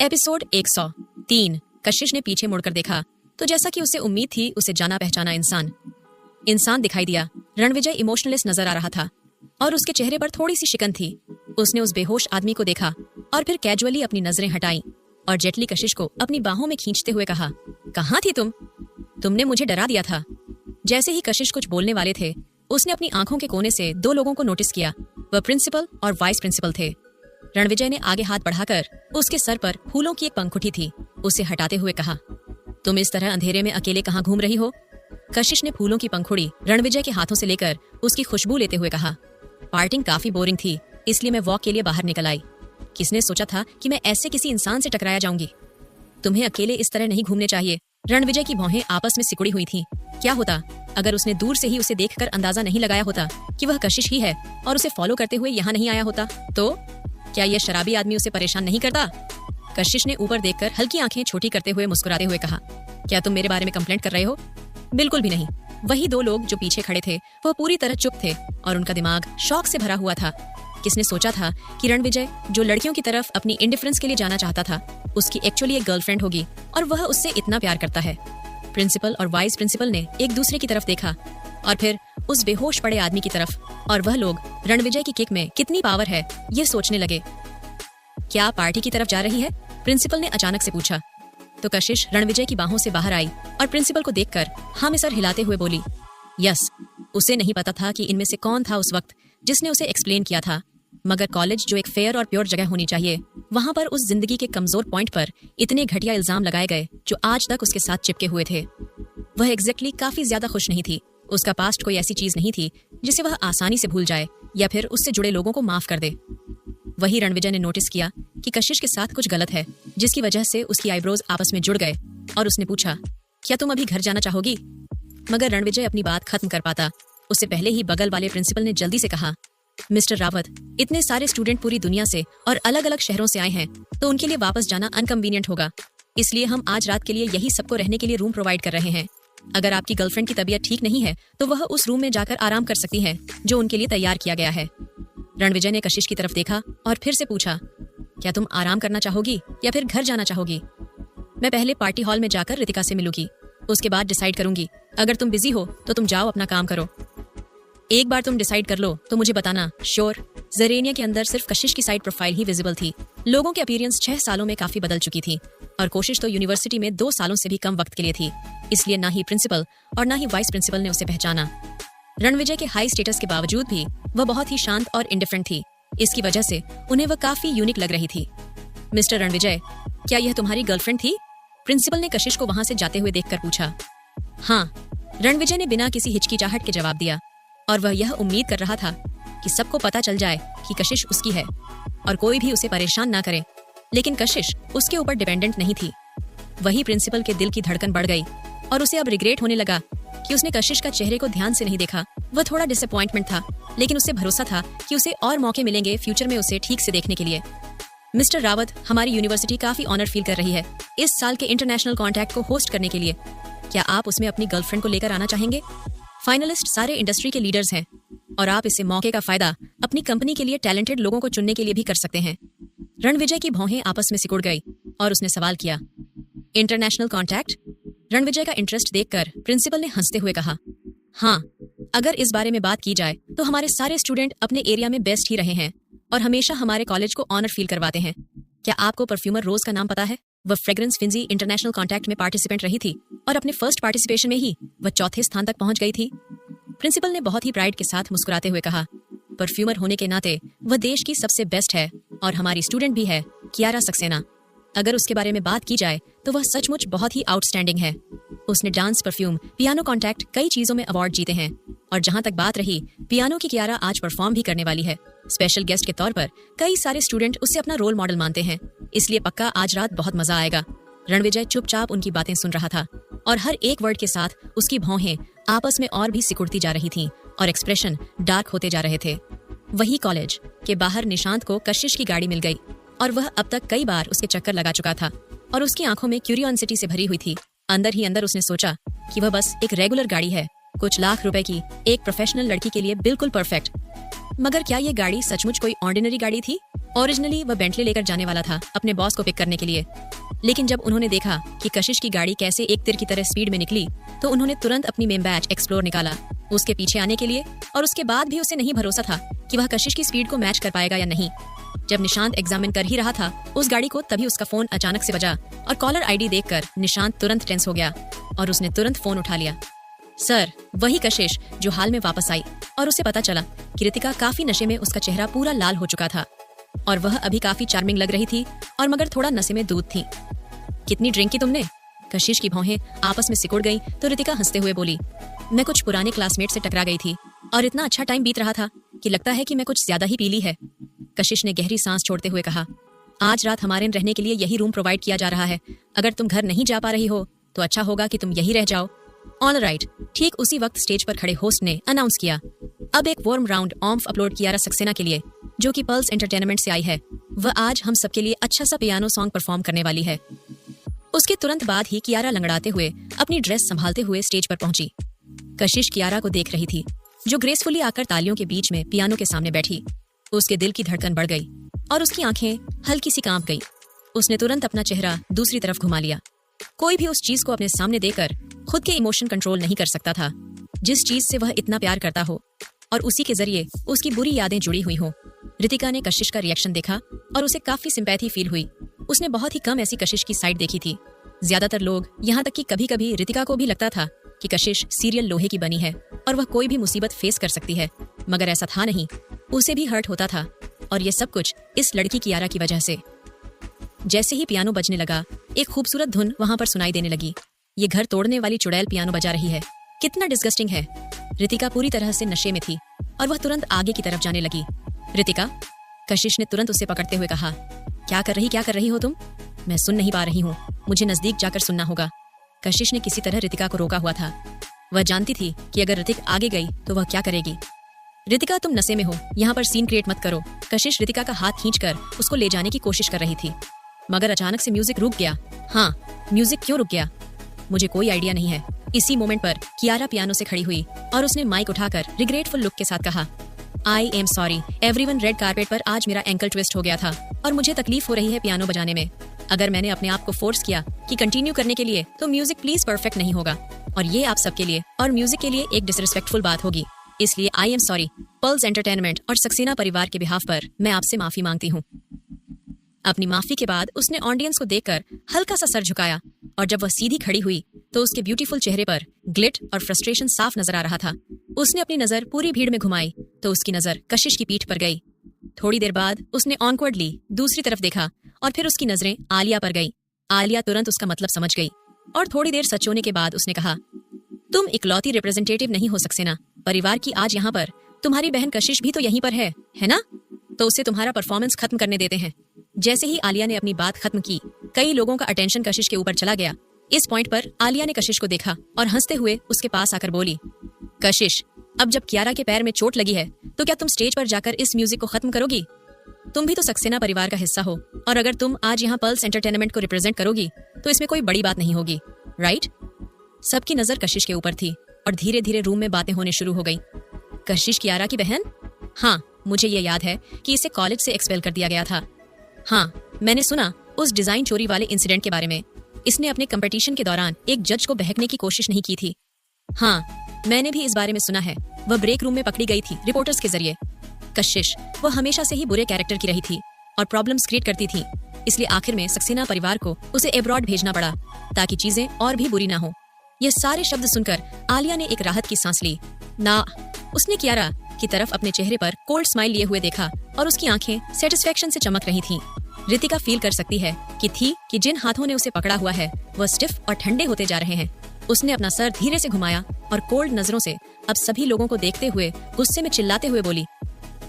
Episode 103। कशिश ने पीछे मुड़कर देखा तो जैसा कि उसे उम्मीद थी, उसे जाना पहचाना इंसान दिखाई दिया। रणविजय इमोशनलेस नजर आ रहा था और उसके चेहरे पर थोड़ी सी शिकन थी। उसने उस बेहोश आदमी को देखा और फिर कैजुअली अपनी नजरें हटाई और जेटली कशिश को अपनी बाहों में खींचते हुए कहा, कहाँ थी तुम? तुमने मुझे डरा दिया था। जैसे ही कशिश कुछ बोलने वाले थे, उसने अपनी आंखों के कोने से दो लोगों को नोटिस किया। वह प्रिंसिपल और वाइस प्रिंसिपल थे। रणविजय ने आगे हाथ बढ़ाकर उसके सर पर फूलों की एक पंखुड़ी थी, उसे हटाते हुए कहा, तुम इस तरह अंधेरे में अकेले कहाँ घूम रही हो? कशिश ने फूलों की पंखुड़ी रणविजय के हाथों से लेकर उसकी खुशबू लेते हुए कहा, पार्टिंग काफी बोरिंग थी, इसलिए मैं वॉक के लिए बाहर निकल आई। किसने सोचा था कि मैं ऐसे किसी इंसान से टकराया जाऊंगी? तुम्हें अकेले इस तरह नहीं घूमने चाहिए। रणविजय की भौहें आपस में सिकुड़ी हुई थीं। क्या होता अगर उसने दूर से ही उसे देखकर अंदाजा नहीं लगाया होता कि वह कशिश ही है और उसे फॉलो करते हुए यहाँ नहीं आया होता? तो क्या यह शराबी आदमी उसे परेशान नहीं करता? कशिश ने ऊपर देखकर हल्की आंखें छोटी करते हुए मुस्कुराते हुए कहा, क्या तुम मेरे बारे में कंप्लेंट कर रहे हो? बिल्कुल भी नहीं। वही दो लोग जो पीछे खड़े थे वह पूरी तरह चुप थे और उनका दिमाग शौक से भरा हुआ था। किसने सोचा था कि रणविजय, जो लड़कियों की तरफ अपनी इंडिफरेंस के लिए जाना चाहता था, उसकी एक्चुअली एक गर्लफ्रेंड होगी और वह उससे इतना प्यार करता है। प्रिंसिपल और वाइस प्रिंसिपल ने एक दूसरे की तरफ देखा और फिर उस बेहोश पड़े आदमी की तरफ, और वह लोग रणविजय की किक में कितनी पावर है ये सोचने लगे। क्या पार्टी की तरफ जा रही है? प्रिंसिपल ने अचानक से पूछा। तो कशिश रणविजय की बाहों से बाहर आई और प्रिंसिपल को देखकर हाँ में सर हिलाते हुए बोली, यस। उसे नहीं पता था कि इनमें से कौन था उस वक्त जिसने उसे एक्सप्लेन किया था, मगर कॉलेज जो एक फेयर और प्योर जगह होनी चाहिए, वहां पर उस जिंदगी के कमजोर पॉइंट पर इतने घटिया इल्जाम लगाए गए जो आज तक उसके साथ चिपके हुए थे। वह एग्जैक्टली काफी ज्यादा खुश नहीं थी। उसका पास्ट कोई ऐसी चीज नहीं थी जिसे वह आसानी से भूल जाए या फिर उससे जुड़े लोगों को माफ कर दे। वही रणविजय ने नोटिस किया कि कशिश के साथ कुछ गलत है, जिसकी वजह से उसकी आईब्रोज आपस में जुड़ गए और उसने पूछा, क्या तुम अभी घर जाना चाहोगी? मगर रणविजय अपनी बात खत्म कर पाता उससे पहले ही बगल वाले प्रिंसिपल ने जल्दी से कहा, मिस्टर रावत, इतने सारे स्टूडेंट पूरी दुनिया से और अलग अलग शहरों से आए हैं, तो उनके लिए वापस जाना अनकन्वीनियंट होगा। इसलिए हम आज रात के लिए यही सबको रहने के लिए रूम प्रोवाइड कर रहे हैं। अगर आपकी गर्लफ्रेंड की तबीयत ठीक नहीं है तो वह उस रूम में जाकर आराम कर सकती है जो उनके लिए तैयार किया गया है। रणविजय ने कशिश की तरफ देखा और फिर से पूछा, क्या तुम आराम करना चाहोगी या फिर घर जाना चाहोगी? मैं पहले पार्टी हॉल में जाकर रितिका से मिलूंगी, उसके बाद डिसाइड करूंगी। अगर तुम बिजी हो तो तुम जाओ, अपना काम करो। एक बार तुम डिसाइड कर लो तो मुझे बताना। श्योर। जरेनिया के अंदर सिर्फ कशिश की साइड प्रोफाइल ही विजिबल थी। लोगों की अपीयरेंस 6 सालों में काफी बदल चुकी थी और कोशिश तो यूनिवर्सिटी में 2 सालों से भी कम वक्त के लिए थी, इसलिए ना ही प्रिंसिपल और ना ही वाइस प्रिंसिपल ने उसे पहचाना। रणविजय के हाई स्टेटस के बावजूद भी वह बहुत ही शांत और इंडिफरेंट थी। इसकी वजह से उन्हें वह काफी यूनिक लग रही थी। मिस्टर रणविजय, क्या यह तुम्हारी गर्लफ्रेंड थी? प्रिंसिपल ने कशिश को वहां से जाते हुए देखकर पूछा। हाँ, रणविजय ने बिना किसी हिचकिचाहट के जवाब दिया और वह यह उम्मीद कर रहा था कि सबको पता चल जाए कि कशिश उसकी है और कोई भी उसे परेशान ना करे। लेकिन कशिश उसके ऊपर डिपेंडेंट नहीं थी। वही प्रिंसिपल के दिल की धड़कन बढ़ गई और उसे अब रिग्रेट होने लगा कि उसने कशिश का चेहरे को ध्यान से नहीं देखा। वह थोड़ा डिसअपॉइंटमेंट था, लेकिन उसे भरोसा था कि उसे और मौके मिलेंगे फ्यूचर में उसे ठीक से देखने के लिए। मिस्टर रावत, हमारी यूनिवर्सिटी काफी ऑनर फील कर रही है इस साल के इंटरनेशनल कॉन्टैक्ट को होस्ट करने के लिए। क्या आप उसमें अपनी गर्लफ्रेंड को लेकर आना चाहेंगे? फाइनलिस्ट सारे इंडस्ट्री के लीडर्स हैं और आप इसे मौके का फायदा अपनी कंपनी के लिए टैलेंटेड लोगों को चुनने के लिए भी कर सकते हैं। रणविजय की भौहें आपस में सिकुड़ गई और उसने सवाल किया, इंटरनेशनल कॉन्टैक्ट? रणविजय का इंटरेस्ट देखकर प्रिंसिपल ने हंसते हुए कहा, हाँ, अगर इस बारे में बात की जाए तो हमारे सारे स्टूडेंट अपने एरिया में बेस्ट ही रहे हैं और हमेशा हमारे कॉलेज को ऑनर फील करवाते हैं। क्या आपको परफ्यूमर रोज का नाम पता है? वह फ्रेग्रेंस फिंजी इंटरनेशनल कॉन्टैक्ट में पार्टिसिपेंट रही थी और अपने फर्स्ट पार्टिसिपेशन में ही वह 4थे स्थान तक पहुंच गई थी। प्रिंसिपल ने बहुत ही प्राइड के साथ मुस्कुराते हुए कहा, परफ्यूमर होने के नाते वह देश की सबसे बेस्ट है और हमारी स्टूडेंट भी है, कियारा सक्सेना। अगर उसके बारे में बात की जाए तो वह सचमुच बहुत ही आउटस्टैंडिंग है। उसने डांस, परफ्यूम, पियानो कॉन्टैक्ट कई चीजों में अवार्ड जीते हैं और जहां तक बात रही पियानो की, कियारा आज परफॉर्म भी करने वाली है। स्पेशल गेस्ट के तौर पर कई सारे स्टूडेंट उसे अपना रोल मॉडल मानते हैं, इसलिए पक्का आज रात बहुत मजा आएगा। रणविजय चुपचाप उनकी बातें सुन रहा था और हर एक वर्ड के साथ उसकी भौहें आपस में और भी सिकुड़ती जा रही थीं और एक्सप्रेशन डार्क होते जा रहे थे। वही कॉलेज के बाहर निशांत को कशिश की गाड़ी मिल गई और वह अब तक कई बार उसके चक्कर लगा चुका था और उसकी आंखों में क्यूरियोसिटी से भरी हुई थी। अंदर ही अंदर उसने सोचा कि वह बस एक रेगुलर गाड़ी है, कुछ लाख रुपए की, एक प्रोफेशनल लड़की के लिए बिल्कुल परफेक्ट। मगर क्या ये गाड़ी सचमुच कोई ऑर्डिनरी गाड़ी थी ओरिजिनली वह बेंटली लेकर जाने वाला था अपने बॉस को पिक करने के लिए, लेकिन जब उन्होंने देखा कि कशिश की गाड़ी कैसे एक तीर की तरह स्पीड में निकली तो उन्होंने तुरंत अपनी मेम बैच एक्सप्लोर निकाला उसके पीछे आने के लिए। और उसके बाद भी उसे नहीं भरोसा था कि वह कशिश की स्पीड को मैच कर पाएगा या नहीं। जब निशांत एग्जामिन कर ही रहा था उस गाड़ी को, तभी उसका फोन अचानक से बजा और कॉलर आईडी देखकर निशांत तुरंत टेंस हो गया और उसने तुरंत फोन उठा लिया। सर, वही कशिश जो हाल में वापस आई, और उसे पता चला कि रितिका काफी नशे में उसका चेहरा पूरा लाल हो चुका था और वह अभी काफी चार्मिंग लग रही थी और मगर थोड़ा नशे में दूध थी। कितनी ड्रिंक की तुमने? कशिश की भौहें आपस में सिकुड़ गई तो रितिका हंसते हुए बोली, मैं कुछ पुराने क्लासमेट से टकरा गई थी और इतना अच्छा टाइम बीत रहा था कि लगता है कि मैं कुछ ज्यादा ही पी ली है। कशिश ने गहरी सांस छोड़ते हुए कहा, आज रात हमारे रहने के लिए यही रूम प्रोवाइड किया जा रहा है। अगर तुम घर नहीं जा पा रही हो तो अच्छा होगा कि तुम यही रह जाओ। All right. ठीक उसी वक्त स्टेज पर खड़े होस्ट ने अनाउंस किया, अब एक warm round of upload Kiara Saxena के लिए, जो कि पल्स एंटरटेनमेंट से आई है। वह आज हम सबके लिए अच्छा सा पियानो सॉन्ग परफॉर्म करने वाली है। उसके तुरंत बाद ही कियारा लंगड़ाते हुए अपनी ड्रेस संभालते हुए स्टेज पर पहुंची। कशिश कियारा को देख रही थी, जो ग्रेसफुली आकर तालियों के बीच में पियानो के सामने बैठी। उसके दिल की धड़कन बढ़ गई और उसकी आंखें हल्की सी कांप गई। उसने तुरंत अपना चेहरा दूसरी तरफ घुमा लिया। कोई भी उस चीज को अपने सामने देकर खुद के इमोशन कंट्रोल नहीं कर सकता था जिस चीज से वह इतना प्यार करता हो और उसी के जरिए उसकी बुरी यादें जुड़ी हुई हो। रितिका ने कशिश का रिएक्शन देखा और उसे काफी सिंपैथी फील हुई। उसने बहुत ही कम ऐसी कशिश की साइड देखी थी। ज्यादातर लोग, यहाँ तक कि कभी कभी रितिका को भी लगता था कि कशिश सीरियल लोहे की बनी है और वह कोई भी मुसीबत फेस कर सकती है, मगर ऐसा था नहीं। उसे भी हर्ट होता था और ये सब कुछ इस लड़की कियारा की वजह से। जैसे ही पियानो बजने लगा, एक खूबसूरत धुन वहां पर सुनाई देने लगी। ये घर तोड़ने वाली चुड़ैल पियानो बजा रही है, कितना डिस्गस्टिंग है। रितिका पूरी तरह से नशे में थी और वह तुरंत आगे की तरफ जाने लगी। रितिका, कशिश ने तुरंत उसे पकड़ते हुए कहा, क्या कर रही हो तुम? मैं सुन नहीं पा रही हूँ, मुझे नजदीक जाकर सुनना होगा। कशिश ने किसी तरह रितिका को रोका हुआ था। वह जानती थी कि अगर रितिक आगे गई तो वह क्या करेगी। रितिका, तुम नशे में हो, यहाँ पर सीन क्रिएट मत करो। कशिश रितिका का हाथ खींचकर उसको ले जाने की कोशिश कर रही थी, मगर अचानक से म्यूजिक रुक गया। हाँ, म्यूजिक क्यों रुक गया मुझे कोई आइडिया नहीं है। इसी मोमेंट पर कियारा पियानो से खड़ी हुई और उसने माइक उठाकर रिग्रेटफुल लुक के साथ कहा, I am sorry everyone, red carpet पर आज मेरा एंकल ट्विस्ट हो गया था और मुझे तकलीफ हो रही है पियानो बजाने में। अगर मैंने अपने आप को फोर्स किया कि कंटिन्यू करने के लिए तो म्यूजिक प्लीज परफेक्ट नहीं होगा और ये आप सबके लिए और म्यूजिक के लिए एक डिसरिस्पेक्टफुल बात होगी। इसलिए I am sorry. Pulse entertainment और सक्सेना परिवार के बिहाफ पर मैं आपसे माफी मांगती हूँ। अपनी माफी के बाद उसने ऑडियंस को देखकर हल्का सा सर झुकाया और जब वह सीधी खड़ी हुई तो उसके ब्यूटीफुल चेहरे पर ग्लिट और फ्रस्ट्रेशन साफ नजर आ रहा था। उसने अपनी नजर पूरी भीड़ में घुमाई तो उसकी नजर कशिश की पीठ पर गई। थोड़ी देर बाद उसने ऑनवर्डली दूसरी तरफ देखा और फिर उसकी नजरें आलिया पर गई। आलिया तुरंत उसका मतलब समझ गई और थोड़ी देर सचोने के बाद उसने कहा, तुम इकलौती रिप्रेजेंटेटिव नहीं हो सक्सेना परिवार की आज यहाँ पर। तुम्हारी बहन कशिश भी तो यहीं पर है ना? तो उसे तुम्हारा परफॉर्मेंस खत्म करने देते हैं। जैसे ही आलिया ने अपनी बात खत्म की, कई लोगों का अटेंशन कशिश के ऊपर चला गया। इस पॉइंट पर आलिया ने कशिश को देखा और हंसते हुए उसके पास आकर बोली, कशिश, अब जब कियारा के पैर में चोट लगी है तो क्या तुम स्टेज पर जाकर इस म्यूजिक को खत्म करोगी? तुम भी तो सक्सेना परिवार का हिस्सा हो और अगर तुम आज यहाँ पल्स एंटरटेनमेंट को रिप्रेजेंट करोगी तो इसमें कोई बड़ी बात नहीं होगी, राइट? सबकी नजर कशिश के ऊपर थी और धीरे धीरे रूम में बातें होने शुरू हो गई। कशिश कियारा की बहन? हाँ, मुझे ये याद है कि इसे कॉलेज से एक्सपेल कर दिया गया था। हाँ, मैंने सुना उस डिजाइन चोरी वाले इंसिडेंट के बारे में। इसने अपने कंपटीशन के दौरान एक जज को बहकने की कोशिश नहीं की थी। हाँ, मैंने भी इस बारे में सुना है। वह ब्रेक रूम में पकड़ी गई थी रिपोर्टर्स के जरिए। कशिश, वह हमेशा से ही बुरे कैरेक्टर की रही थी और प्रॉब्लम्स क्रिएट करती थी, इसलिए आखिर में सक्सेना परिवार को उसे एब्रॉड भेजना पड़ा ताकि चीजें और भी बुरी ना हो। ये सारे शब्द सुनकर आलिया ने एक राहत की सांस ली। ना, उसने कियारा की तरफ अपने चेहरे पर कोल्ड स्माइल लिए हुए देखा और उसकी आंखें सेटिस्फेक्शन से चमक रही थीं। रितिका फील कर सकती है कि जिन हाथों ने उसे पकड़ा हुआ है वह स्टिफ और ठंडे होते जा रहे हैं। उसने अपना सर धीरे से घुमाया और कोल्ड नजरों से अब सभी लोगों को देखते हुए गुस्से में चिल्लाते हुए बोली,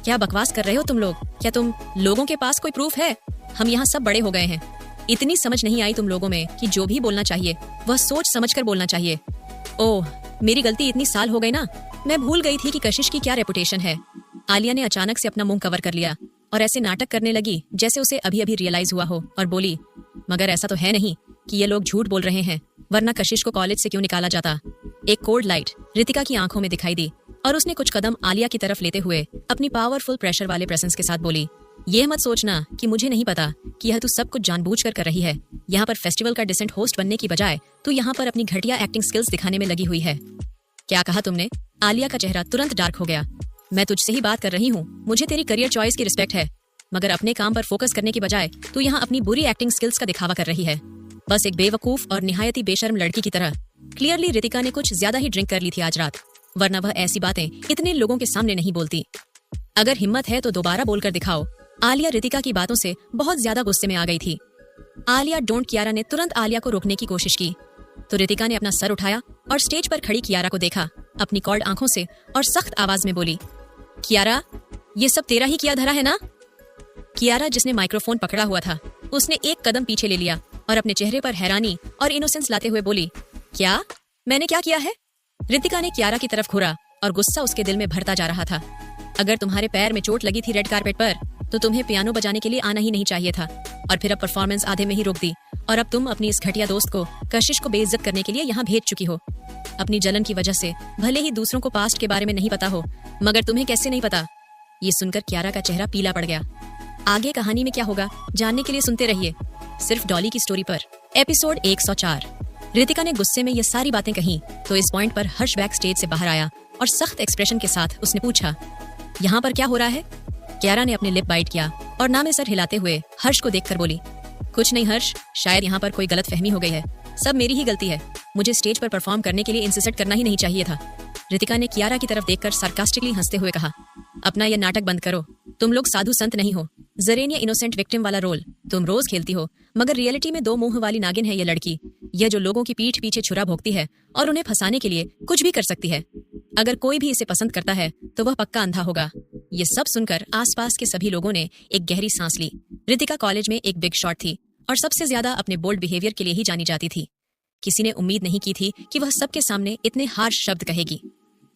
क्या बकवास कर रहे हो तुम लोग? क्या तुम लोगों के पास कोई प्रूफ है? हम यहाँ सब बड़े हो गए हैं। इतनी समझ नहीं आई तुम लोगों में कि जो भी बोलना चाहिए वह सोच समझ कर बोलना चाहिए। ओह, मेरी गलती, इतनी साल हो गई ना, मैं भूल गई थी कि कशिश की क्या रेपुटेशन है। आलिया ने अचानक से अपना मुंह कवर कर लिया और ऐसे नाटक करने लगी जैसे उसे अभी अभी रियलाइज हुआ हो और बोली, मगर ऐसा तो है नहीं कि ये लोग झूठ बोल रहे हैं, वरना कशिश को कॉलेज से क्यों निकाला जाता? एक कोल्ड लाइट रितिका की आंखों में दिखाई दी और उसने कुछ कदम आलिया की तरफ लेते हुए अपनी पावरफुल प्रेशर वाले प्रेजेंस के साथ बोली, ये मत सोचना कि मुझे नहीं पता कि यह तू सब कुछ जानबूझकर कर रही है। यहाँ पर फेस्टिवल का डिसेंट होस्ट बनने की बजाय तू यहाँ पर अपनी घटिया एक्टिंग स्किल्स दिखाने में लगी हुई है। क्या कहा तुमने? आलिया का चेहरा तुरंत डार्क हो गया। मैं तुझसे ही बात कर रही हूँ, मुझे तेरी करियर चॉइस की रिस्पेक्ट है, मगर अपने काम पर फोकस करने की बजाय तू यहाँ अपनी बुरी एक्टिंग स्किल्स का दिखावा कर रही है, बस एक बेवकूफ और निहायती बेशर्म लड़की की तरह। क्लियरली रितिका ने कुछ ज्यादा ही ड्रिंक कर ली थी आज रात, वरना वह ऐसी बातें इतने लोगों के सामने नहीं बोलती। अगर हिम्मत है तो दोबारा बोलकर दिखाओ। आलिया रितिका की बातों से बहुत ज्यादा गुस्से में आ गई थी। आलिया डोंट कियारा ने तुरंत आलिया को रोकने की कोशिश की तो रितिका ने अपना सर उठाया और स्टेज पर खड़ी कियारा को देखा अपनी कॉल्ड आंखों से और सख्त आवाज में बोली, कियारा, ये सब तेरा ही किया धरा है ना? कियारा, जिसने माइक्रोफोन पकड़ा हुआ था, उसने एक कदम पीछे ले लिया और अपने चेहरे पर हैरानी और इनोसेंस लाते हुए बोली, क्या? मैंने क्या किया है? रितिका ने कियारा की तरफ घूरा और गुस्सा उसके दिल में भरता जा रहा था। अगर तुम्हारे पैर में चोट लगी थी रेड कारपेट पर तो तुम्हें पियानो बजाने के लिए आना ही नहीं चाहिए था, और फिर अब परफॉर्मेंस आधे में ही रोक दी, और अब तुम अपनी इस घटिया दोस्त को कशिश को बेइज्जत करने के लिए यहाँ भेज चुकी हो। अपनी जलन की वजह से भले ही दूसरों को पास्ट के बारे में नहीं पता हो, मगर तुम्हें कैसे नहीं पता? ये सुनकर कियारा का चेहरा पीला पड़ गया। आगे कहानी में क्या होगा जानने के लिए सुनते रहिए सिर्फ डॉली की स्टोरी पर। एपिसोड 104। रितिका ने गुस्से में ये सारी बातें कही तो इस पॉइंट पर हर्ष बैक स्टेज से बाहर आया और सख्त एक्सप्रेशन के साथ उसने पूछा, यहाँ पर क्या हो रहा है? कियारा ने अपने लिप बाइट किया और ना में सर हिलाते हुए हर्ष को देखकर बोली, कुछ नहीं हर्ष, शायद यहाँ पर कोई गलत फहमी हो गई है। सब मेरी ही गलती है, मुझे स्टेज पर परफॉर्म करने के लिए इंसिस्ट करना ही नहीं चाहिए था। रितिका ने कियारा की तरफ देखकर सार्कास्टिकली हंसते हुए कहा, अपना यह नाटक बंद करो, तुम लोग साधु संत नहीं हो। जरेन या इनोसेंट विक्टिम वाला रोल तुम रोज खेलती हो, मगर रियलिटी में दो मुंह वाली नागिन है ये लड़की, यह जो लोगों की पीठ पीछे छुरा भोगती है और उन्हें फंसाने के लिए कुछ भी कर सकती है। अगर कोई भी इसे पसंद करता है तो वह पक्का अंधा होगा। ये सब सुनकर आसपास के सभी लोगों ने एक गहरी सांस ली। रितिका कॉलेज में एक बिग शॉट थी और सबसे ज्यादा अपने बोल्ड बिहेवियर के लिए ही जानी जाती थी। किसी ने उम्मीद नहीं की थी कि वह सबके सामने इतने हार्श शब्द कहेगी।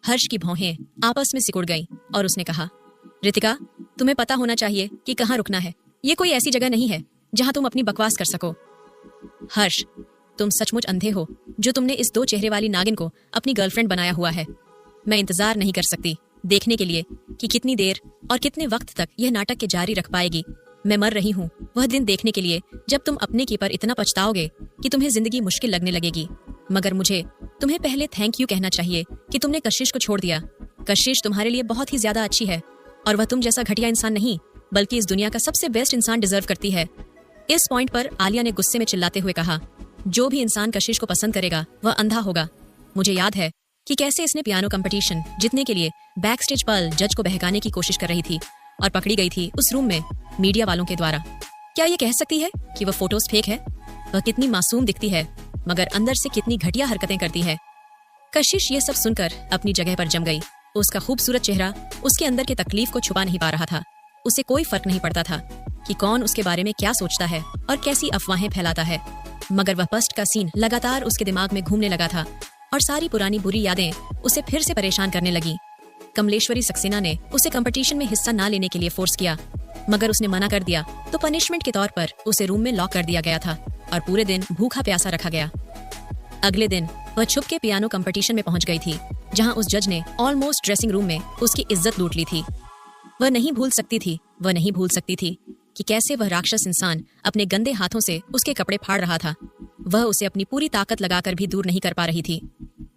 हर्ष की भौहें आपस में सिकुड़ गईं और उसने कहा, रितिका, तुम्हें पता होना चाहिए कि कहाँ रुकना है। ये कोई ऐसी जगह नहीं है जहाँ तुम अपनी बकवास कर सको। हर्ष, तुम सचमुच अंधे हो जो तुमने इस दो चेहरे वाली नागिन को अपनी गर्लफ्रेंड बनाया हुआ है। मैं इंतजार नहीं कर सकती देखने के लिए कि कितनी देर और कितने वक्त तक यह नाटक के जारी रख पाएगी। मैं मर रही हूँ वह दिन देखने के लिए जब तुम अपने की पर इतना पछताओगे कि तुम्हें जिंदगी मुश्किल लगने लगेगी। मगर मुझे तुम्हें पहले थैंक यू कहना चाहिए कि तुमने कशिश को छोड़ दिया। कशिश तुम्हारे लिए बहुत ही ज्यादा अच्छी है और वह तुम जैसा घटिया इंसान नहीं बल्कि इस दुनिया का सबसे बेस्ट इंसान डिजर्व करती है। इस पॉइंट पर आलिया ने गुस्से में चिल्लाते हुए कहा, जो भी इंसान कशिश को पसंद करेगा वह अंधा होगा। मुझे याद है कि कैसे इसने पियानो कंपटीशन जीतने के लिए बैक स्टेज पर जज को बहकाने की कोशिश कर रही थी और पकड़ी गई थी उस रूम में मीडिया वालों के द्वारा। क्या ये कह सकती है कि वह फोटोज फेक है? वह कितनी मासूम दिखती है मगर अंदर से कितनी घटिया हरकतें करती है। कशिश ये सब सुनकर अपनी जगह पर जम गई। उसका खूबसूरत चेहरा उसके अंदर के तकलीफ को छुपा नहीं पा रहा था। उसे कोई फर्क नहीं पड़ता था कि कौन उसके बारे में क्या सोचता है और कैसी अफवाहें फैलाता है, मगर वह पस्ट का सीन लगातार उसके दिमाग में घूमने लगा था और सारी पुरानी बुरी यादें उसे फिर से परेशान करने लगी। कमलेश्वरी सक्सेना ने उसे कंपटीशन में हिस्सा ना लेने के लिए फोर्स किया, मगर उसने मना कर दिया तो पनिशमेंट के तौर पर उसे रूम में लॉक कर दिया गया था और पूरे दिन भूखा प्यासा रखा गया। अगले दिन वह छुप के पियानो कंपटीशन में पहुंच गई थी, जहां उस जज ने ऑलमोस्ट ड्रेसिंग रूम में उसकी इज्जत लूट ली थी। वह नहीं भूल सकती थी कि कैसे वह राक्षस इंसान अपने गंदे हाथों से उसके कपड़े फाड़ रहा था। वह उसे अपनी पूरी ताकत लगाकर भी दूर नहीं कर पा रही थी।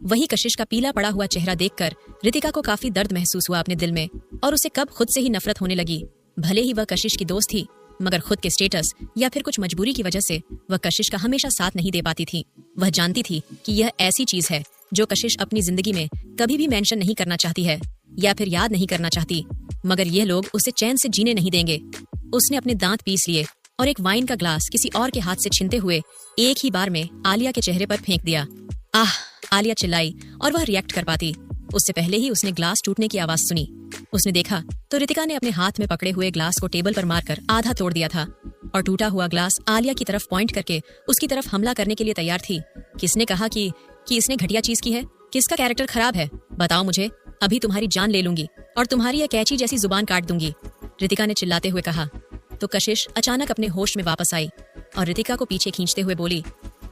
वही कशिश का पीला पड़ा हुआ चेहरा देखकर रितिका को काफी दर्द महसूस हुआ अपने दिल में और उसे कब खुद से ही नफरत होने लगी। भले ही वह कशिश की दोस्त थी, मगर खुद के स्टेटस या फिर कुछ मजबूरी की वजह से वह कशिश का हमेशा साथ नहीं दे पाती थी। वह जानती थी कि यह ऐसी चीज है जो कशिश अपनी जिंदगी में कभी भी मेंशन नहीं करना चाहती है या फिर याद नहीं करना चाहती, मगर ये लोग उसे चैन से जीने नहीं देंगे। उसने अपने दांत पीस लिए और एक वाइन का ग्लास किसी और के हाथ से छीनते हुए एक ही बार में आलिया के चेहरे पर फेंक दिया। आह! आलिया चिल्लाई और वह रिएक्ट कर पाती उससे पहले ही उसने ग्लास टूटने की आवाज सुनी। उसने देखा तो रितिका ने अपने हाथ में पकड़े हुए ग्लास को टेबल पर मारकर आधा तोड़ दिया था और टूटा हुआ ग्लास आलिया की तरफ पॉइंट करके उसकी तरफ हमला करने के लिए तैयार थी। किसने कहा कि इसने घटिया चीज की है? किसका कैरेक्टर खराब है? बताओ मुझे, अभी तुम्हारी जान ले लूंगी और तुम्हारी यह कैची जैसी जुबान काट दूंगी, रितिका ने चिल्लाते हुए कहा। तो कशिश अचानक अपने होश में वापस आई और रितिका को पीछे खींचते हुए बोली,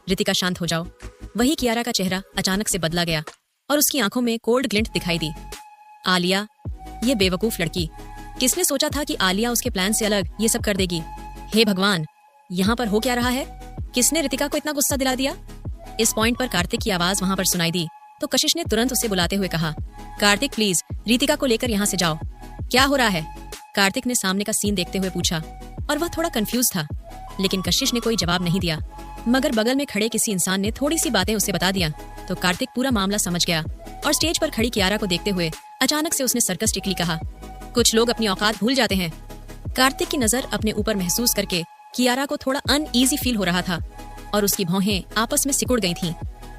रितिका शांत हो जाओ। वही कियारा का चेहरा अचानक से बदला गया और उसकी आंखों में कोल्ड ग्लिंट दिखाई दी। आलिया, ये बेवकूफ लड़की, किसने सोचा था कि आलिया उसके प्लान से अलग ये सब कर देगी। हे भगवान, यहाँ पर हो क्या रहा है? किसने रितिका को इतना गुस्सा दिला दिया? इस पॉइंट पर कार्तिक की आवाज वहाँ पर सुनाई दी तो कशिश ने तुरंत उसे बुलाते हुए कहा, कार्तिक प्लीज रितिका को लेकर यहाँ से जाओ। क्या हो रहा है? कार्तिक ने सामने का सीन देखते हुए पूछा और वह थोड़ा कंफ्यूज था, लेकिन कशिश ने कोई जवाब नहीं दिया। मगर बगल में खड़े किसी इंसान ने थोड़ी सी बातें उसे बता दिया तो कार्तिक पूरा मामला समझ गया और स्टेज पर खड़ी कियारा को देखते हुए अचानक से उसने सरकास्टिकली कहा, कुछ लोग अपनी औकात भूल जाते हैं। कार्तिक की नजर अपने ऊपर महसूस करके कियारा को थोड़ा अनईजी फील हो रहा था और उसकी भौहें आपस में सिकुड़ गई थीं।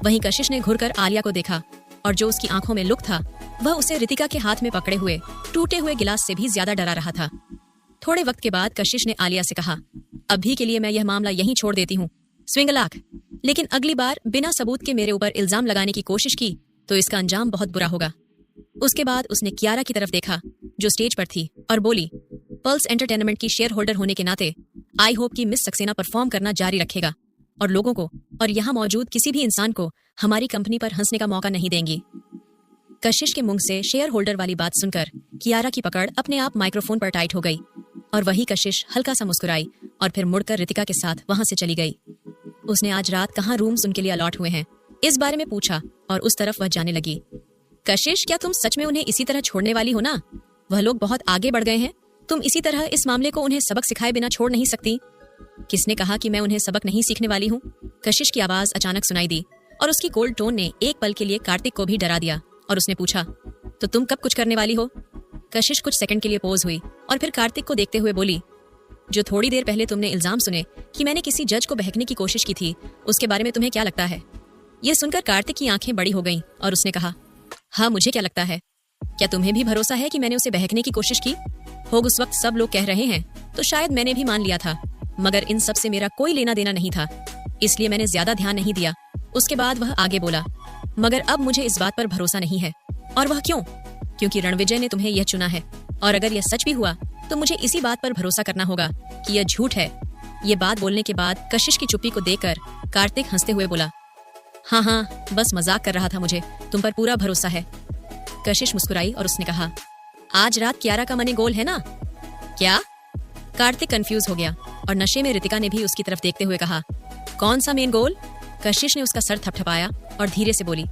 वहीं कशिश ने घुरकर आलिया को देखा और जो उसकी आंखों में लुक था वह उसे रितिका के हाथ में पकड़े हुए टूटे हुए गिलास से भी ज्यादा डरा रहा था। थोड़े वक्त के बाद कशिश ने आलिया से कहा, अभी के लिए मैं यह मामला यहीं छोड़ देती हूँ, स्विंगलाक, लेकिन अगली बार बिना सबूत के मेरे ऊपर इल्जाम लगाने की कोशिश की तो इसका अंजाम बहुत बुरा होगा। उसके बाद उसने कियारा की तरफ देखा जो स्टेज पर थी और बोली, पल्स एंटरटेनमेंट की शेयर होल्डर होने के नाते आई होप कि मिस सक्सेना परफॉर्म करना जारी रखेगा और लोगों को और यहाँ मौजूद किसी भी इंसान को हमारी कंपनी पर हंसने का मौका नहीं देंगी। कशिश के मुंह से शेयर होल्डर वाली बात सुनकर कियारा की पकड़ अपने आप माइक्रोफोन पर टाइट हो गई और वही कशिश हल्का सा मुस्कुराई और फिर मुड़कर रितिका के साथ वहां से चली गई। उसने आज रात कहाँ रूम्स उनके लिए अलॉट हुए हैं इस बारे में पूछा और उस तरफ वह जाने लगी। कशिश, क्या तुम सच में उन्हें इसी तरह छोड़ने वाली हो ना? वह लोग बहुत आगे बढ़ गए हैं, तुम इसी तरह इस मामले को उन्हें सबक सिखाए बिना छोड़ नहीं सकती। किसने कहा कि मैं उन्हें सबक नहीं सीखने वाली हूँ? कशिश की आवाज अचानक सुनाई दी और उसकी कोल्ड टोन ने एक पल के लिए कार्तिक को भी डरा दिया और उसने पूछा, तो तुम कब कुछ करने वाली हो? कशिश कुछ सेकंड के लिए पोज हुई और फिर कार्तिक को देखते हुए बोली, जो थोड़ी देर पहले तुमने इल्जाम सुने कि मैंने किसी जज को बहकने की कोशिश की थी, उसके बारे में तुम्हें क्या लगता है? ये सुनकर कार्तिक की आंखें बड़ी हो गईं और उसने कहा, हाँ मुझे क्या लगता है? क्या तुम्हें भी भरोसा है कि मैंने उसे बहकने की कोशिश की? होग उस वक्त सब लोग कह रहे हैं तो शायद मैंने भी मान लिया था, मगर इन सब से मेरा कोई लेना देना नहीं था, इसलिए मैंने ज्यादा ध्यान नहीं दिया। उसके बाद वह आगे बोला, मगर अब मुझे इस बात पर भरोसा नहीं है। और वह क्यों? क्योंकि रणविजय ने तुम्हें यह चुना है और अगर यह सच भी हुआ तो मुझे इसी बात पर भरोसा करना होगा कि यह झूठ है। ये बात बोलने के बाद कशिश की चुप्पी को देखकर कार्तिक हंसते हुए बोला, हाँ, बस मजाक कर रहा था, मुझे तुम पर पूरा भरोसा है। कशिश मुस्कुराई और उसने कहा, आज रात कियारा का मनी गोल है ना? क्या? कार्तिक कंफ्यूज हो गया और नशे में रितिका ने भी उसकी तरफ देखते हुए कहा, कौन सा मेन गोल? कशिश ने उसका सर थपथपाया और धीरे से बोली,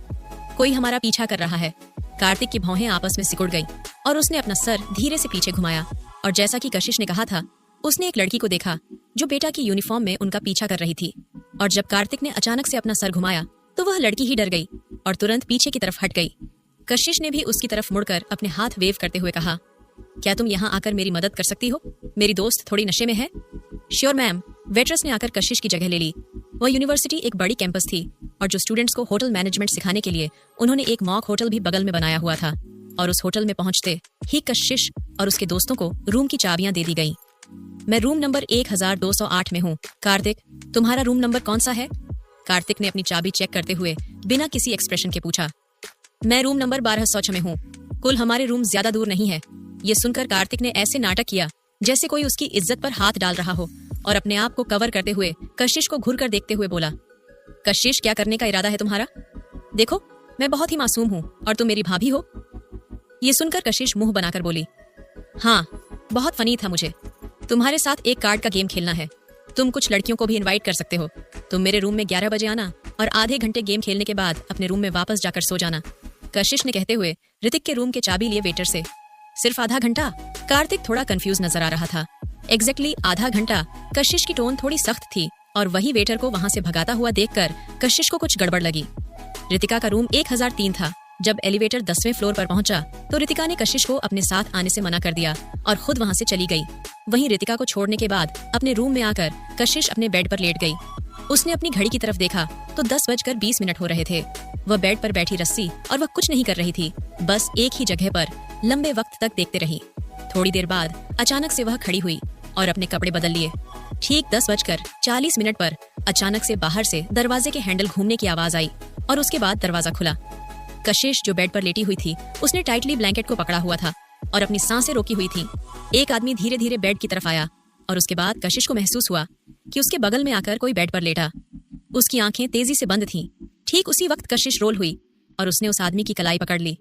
कोई हमारा पीछा कर रहा है। कार्तिक की भौहें आपस में सिकुड़ गई और उसने अपना सर धीरे से पीछे घुमाया और जैसा कि कशिश ने कहा था, उसने एक लड़की को देखा जो बेटा की यूनिफॉर्म में उनका पीछा कर रही थी। और जब कार्तिक ने अचानक से अपना सर घुमाया तो वह लड़की ही डर गई और तुरंत पीछे की तरफ हट गई। कशिश ने भी उसकी तरफ मुड़कर अपने हाथ वेव करते हुए कहा, क्या तुम यहाँ आकर मेरी मदद कर सकती हो? मेरी दोस्त थोड़ी नशे में है। Sure ma'am. वेट्रेस ने आकर कशिश की जगह ले ली। वह यूनिवर्सिटी एक बड़ी कैंपस थी और जो स्टूडेंट्स को होटल मैनेजमेंट सिखाने के लिए उन्होंने एक मॉक होटल भी बगल में बनाया हुआ था और उस होटल में पहुंचते ही कशिश और उसके दोस्तों को रूम की चाबियां दे दी गईं। मैं रूम नंबर 1208 में हूँ। कार्तिक, तुम्हारा रूम नंबर कौन सा है? कार्तिक ने अपनी चाबी चेक करते हुए बिना किसी एक्सप्रेशन के पूछा। मैं रूम नंबर 1206 में हूँ। कुल हमारे रूम ज्यादा दूर नहीं है। ये सुनकर कार्तिक ने ऐसे नाटक किया जैसे कोई उसकी इज्जत पर हाथ डाल रहा हो और अपने आप को कवर करते हुए कशिश को घूर कर देखते हुए बोला, कशिश, क्या करने का इरादा है तुम्हारा? देखो, मैं बहुत ही मासूम हूँ और तुम मेरी भाभी हो। ये सुनकर कशिश मुंह बनाकर बोली, हाँ, बहुत फनी था मुझे। तुम्हारे साथ एक कार्ड का गेम खेलना है। तुम कुछ लड़कियों को भी इनवाइट कर सकते हो। तुम मेरे रूम में 11 बजे आना और आधे घंटे गेम खेलने के बाद अपने रूम में वापस जाकर सो जाना। कशिश ने कहते हुए ऋतिक के रूम के चाबी लिए वेटर से। सिर्फ आधा घंटा? कार्तिक थोड़ा कंफ्यूज नजर आ रहा था। एग्जैक्टली आधा घंटा। कशिश की टोन थोड़ी सख्त थी और वही वेटर को वहां से भगाता हुआ देखकर कशिश को कुछ गड़बड़ लगी। रितिका का रूम 1003 था। जब एलिवेटर 10वें फ्लोर पर पहुंचा तो रितिका ने कशिश को अपने साथ आने से मना कर दिया और खुद वहां से चली गई। वहीं रितिका को छोड़ने के बाद अपने रूम में आकर कशिश अपने बेड पर लेट गई। उसने अपनी घड़ी की तरफ देखा तो 10:20 हो रहे थे। वह बेड पर बैठी रस्सी और वह कुछ नहीं कर रही थी, बस एक ही जगह पर लंबे वक्त तक देखते रही। थोड़ी देर बाद अचानक से वह खड़ी हुई और अपने कपड़े बदल लिए। ठीक 10:40 पर अचानक से बाहर से दरवाजे के हैंडल घूमने की आवाज आई और उसके बाद दरवाजा खुला। कशिश जो बेड पर लेटी हुई थी, उसने टाइटली ब्लैंकेट को पकड़ा हुआ था और अपनी सांसें रोकी हुई थी। एक आदमी धीरे धीरे बेड की तरफ आया और उसके बाद कशिश को महसूस हुआ कि उसके बगल में आकर कोई बेड पर लेटा। उसकी आंखें तेजी से बंद थीं। ठीक उसी वक्त कशिश रोल हुई और उसने उस आदमी की कलाई पकड़ ली।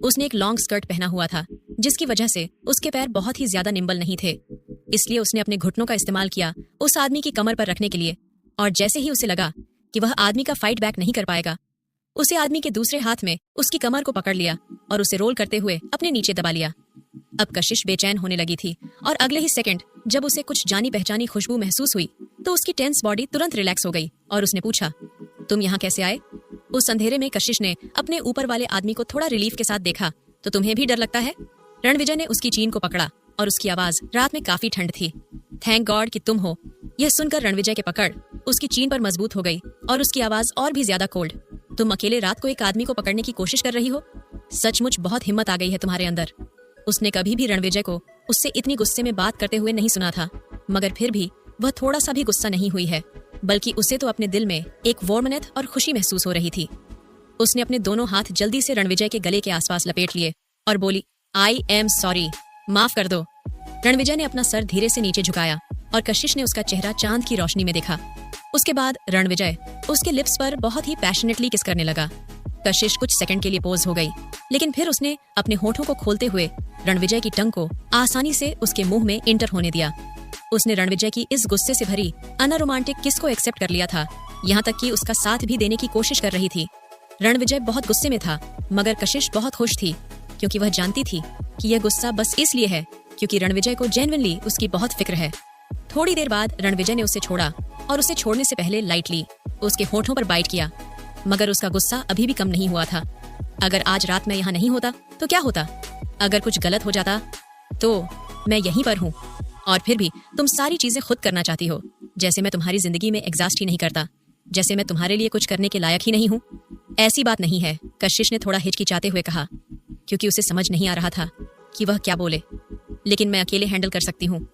उसने एक लॉन्ग स्कर्ट पहना हुआ था जिसकी वजह से उसके पैर बहुत ही ज्यादा निम्बल नहीं थे। इसलिए उसने अपने घुटनों का इस्तेमाल किया उस आदमी की कमर पर रखने के लिए, और जैसे ही उसे लगा कि वह आदमी का फाइट बैक नहीं कर पाएगा, उसे आदमी के दूसरे हाथ में उसकी कमर को पकड़ लिया और उसे रोल करते हुए अपने नीचे दबा लिया। अब कशिश बेचैन होने लगी थी और अगले ही सेकंड जब उसे कुछ जानी पहचानी खुशबू महसूस हुई तो उसकी टेंस बॉडी तुरंत रिलैक्स हो गई और उसने पूछा, तुम यहाँ कैसे आए? उस अंधेरे में कशिश ने अपने ऊपर वाले आदमी को थोड़ा रिलीफ के साथ देखा। तो तुम्हें भी डर लगता है? रणविजय ने उसकी चीन को पकड़ा और उसकी आवाज रात में काफी ठंड थी। थैंक गॉड कि तुम हो। यह सुनकर रणविजय के पकड़ उसकी चीन पर मजबूत हो गई और उसकी आवाज और भी ज्यादा कोल्ड। तुम अकेले रात को एक आदमी को पकड़ने की कोशिश कर रही हो? सचमुच बहुत हिम्मत आ गई है तुम्हारे अंदर। उसने कभी भी रणविजय को उससे इतनी गुस्से में बात करते हुए नहीं सुना था, मगर फिर भी वह थोड़ा सा भी गुस्सा नहीं हुई है, बल्कि उसे तो अपने दिल में एक वार्मनेस और खुशी महसूस हो रही थी। उसने अपने दोनों हाथ जल्दी से रणविजय के गले के आसपास लपेट लिए और बोली, आई एम सॉरी, माफ कर दो। रणविजय ने अपना सर धीरे से नीचे झुकाया और कशिश ने उसका चेहरा चांद की रोशनी में देखा। उसके बाद रणविजय उसके लिप्स पर बहुत ही पैशनेटली किस करने लगा। कशिश कुछ सेकंड के लिए पोज हो गई, लेकिन फिर उसने अपने होठों को खोलते हुए रणविजय की टंग को आसानी से उसके मुंह में इंटर होने दिया। उसने रणविजय की इस गुस्से से भरी अनरोमांटिक किस को एक्सेप्ट कर लिया था, यहाँ तक कि उसका साथ भी देने की कोशिश कर रही थी। रणविजय बहुत गुस्से में था, मगर कशिश बहुत खुश थी, क्योंकि वह जानती थी कि यह गुस्सा बस इसलिए है क्योंकि रणविजय को जेन्युइनली उसकी बहुत फिक्र है। थोड़ी देर बाद रणविजय ने उसे छोड़ा और उसे छोड़ने से पहले लाइटली उसके होठों पर बाइट किया, मगर उसका गुस्सा अभी भी कम नहीं हुआ था। अगर आज रात मैं यहाँ नहीं होता तो क्या होता? अगर कुछ गलत हो जाता तो मैं यहीं पर हूँ, और फिर भी तुम सारी चीजें खुद करना चाहती हो, जैसे मैं तुम्हारी जिंदगी में एग्जास्ट ही नहीं करता, जैसे मैं तुम्हारे लिए कुछ करने के लायक ही नहीं हूँ। ऐसी बात नहीं है, कशिश ने थोड़ा हिचकिचाते हुए कहा, क्योंकि उसे समझ नहीं आ रहा था कि वह क्या बोले। लेकिन मैं अकेले हैंडल कर सकती हूँ।